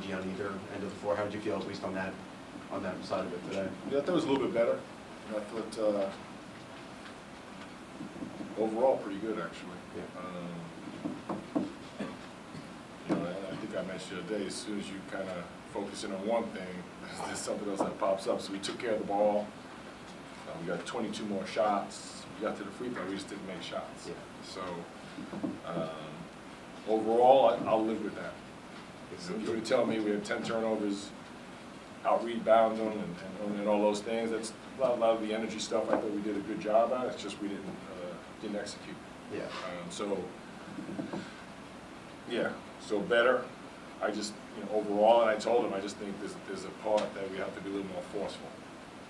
energy on either end of the floor. How did you feel, at least on that side of it today? Yeah, I thought it was a little bit better. I thought overall pretty good, actually. Yeah. I think I mentioned the other day, as soon as you kind of focus in on one thing, there's something else that pops up. So we took care of the ball. We got 22 more shots. We got to the free throw. We just didn't make shots. Yeah. So overall, I'll live with that. If you were to tell me we had 10 turnovers, out rebound them, and all those things, that's a lot of the energy stuff. I thought we did a good job at. It's just we didn't execute. Yeah. So better. I just, overall, and I told him, I just think there's a part that we have to be a little more forceful,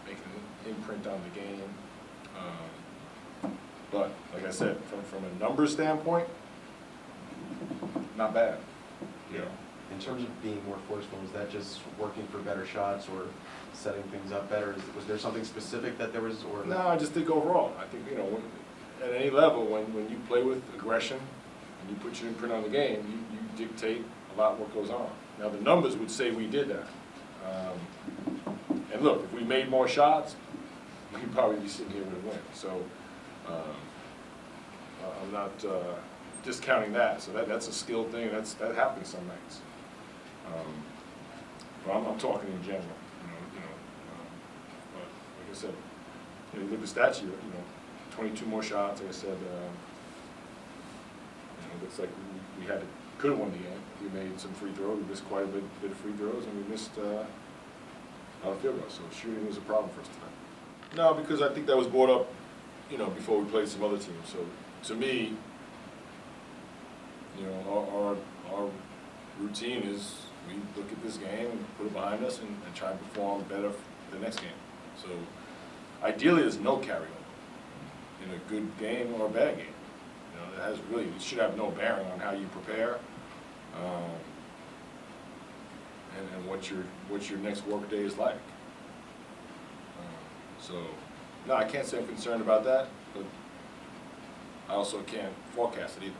making an imprint on the game. But like I said, from a numbers standpoint, not bad. In terms of being more forceful, is that just working for better shots or setting things up better? Was there something specific that there was? Or No, I just think overall. I think, at any level, when you play with aggression and you put your imprint on the game, you dictate a lot what goes on. Now, the numbers would say we did that. And look, if we made more shots, we'd probably be sitting here with a win. So I'm not discounting that. So that's a skill thing. That happens some nights. But I'm talking in general. But like I said, you look at the stats here. 22 more shots. Like I said, it looks like we could have won the game. We made some free throws. We missed quite a bit of free throws, and we missed a lot of field goals. So shooting was a problem for us tonight. No, because I think that was brought up, before we played some other teams. So to me, our routine is we look at this game and put it behind us and try and perform better for the next game. So ideally, there's no carryover in a good game or a bad game. It should have no bearing on how you prepare and what your next work day is like. No, I can't say I'm concerned about that, but I also can't forecast it either.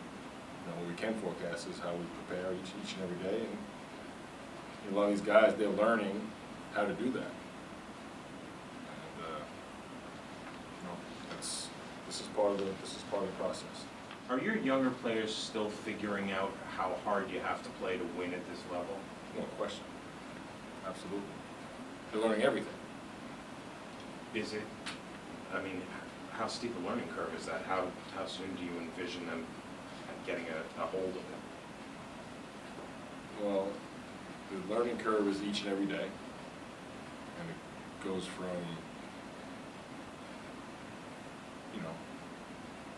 What we can forecast is how we prepare each and every day, and a lot of these guys, they're learning how to do that. And this is part of the process. Are your younger players still figuring out how hard you have to play to win at this level? No question. Absolutely. They're learning everything. Is it, how steep a learning curve is that? How soon do you envision them getting a hold of it? Well, the learning curve is each and every day. And it goes from,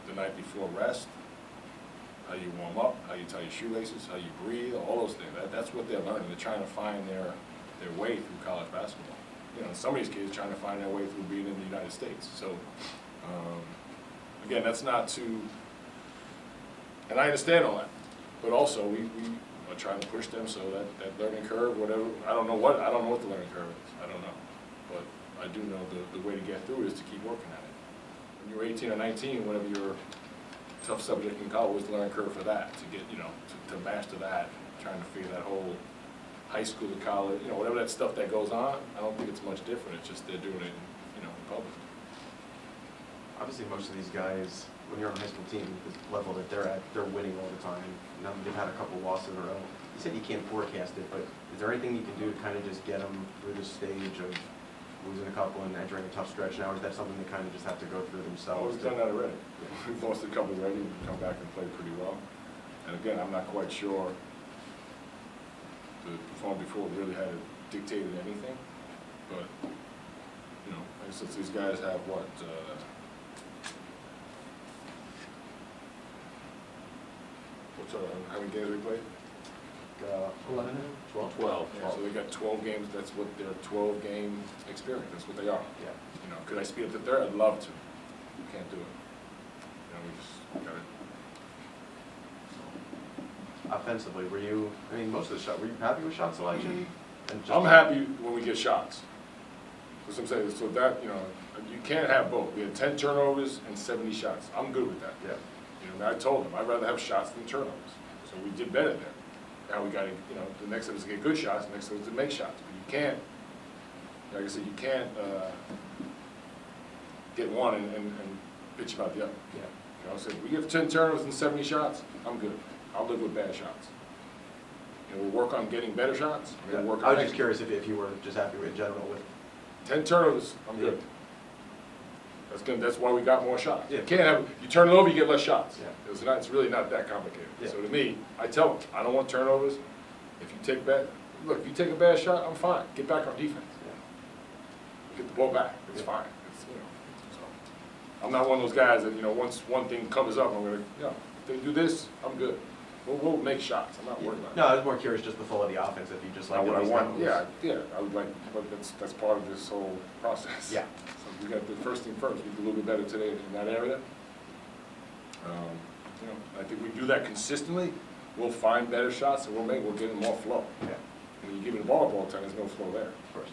the night before rest, how you warm up, how you tie your shoelaces, how you breathe, all those things. That's what they're learning. They're trying to find their way through college basketball. In some of these kids trying to find their way through being in the United States. So, again, that's not to, and I understand all that, but also we are trying to push them so that learning curve, whatever, I don't know what the learning curve is. I don't know, but I do know the way to get through is to keep working at it. When you're 18 or 19, whatever your tough subject in college was the learning curve for that, to get, to master that, trying to figure that whole high school to college, whatever that stuff that goes on, I don't think it's much different. It's just they're doing it, in public. Obviously, most of these guys, when you're on a high school team, the level that they're at, they're winning all the time. Now they've had a couple losses in a row. You said you can't forecast it, but is there anything you can do to kind of just get them through the stage of losing a couple and entering a tough stretch now, or is that something they kind of just have to go through themselves? We've done that already. We've lost a couple already. We've come back and played pretty well. And again, I'm not quite sure the performance before really had dictated anything, but like I said, these guys have what? How many games we played? 11, 12? 12. Yeah, so they got 12 games. That's what their 12-game experience. That's what they are. Yeah. Could I speed up to third? I'd love to. You can't do it. We just got it. Offensively, most of the shot, were you happy with shot selection? I'm happy when we get shots. That's what I'm saying. So that, you can't have both. We had 10 turnovers and 70 shots. I'm good with that. Yeah. I told them I'd rather have shots than turnovers. So we did better there. now we gotta, you know, the next step is to get good shots, the next step is to make shots. But you can't, like I said, you can't get one and bitch about the other. Yeah. You know, I said, we have 10 turnovers and 70 shots, I'm good. I'll live with bad shots. You know, we'll work on getting better shots. Yeah. We'll work on I was just making- curious if you were just happy with in general with. 10 turnovers, I'm good. That's why we got more shots. Yeah. You can't have, you turn it over, you get less shots. Yeah. It's really not that complicated. Yeah. So to me, I tell them, I don't want turnovers. If you take if you take a bad shot, I'm fine. Get back on defense. Get the ball back. It's Yeah. fine. It's, you know, so. I'm not one of those guys that, you know, once one thing comes up, I'm gonna, you know, if they do this, I'm good. We'll make shots. I'm not worried about it. No, I was more curious just the flow of the offense, if you just like. Now, what I these want, numbers. yeah, I would like, but that's part of this whole process. Yeah. So we got the first thing first, we do a little bit better today in that area. You know, I think we do that consistently, we'll find better shots and we'll get more flow. Yeah, When you give it the ball all the time, there's no flow there. of course.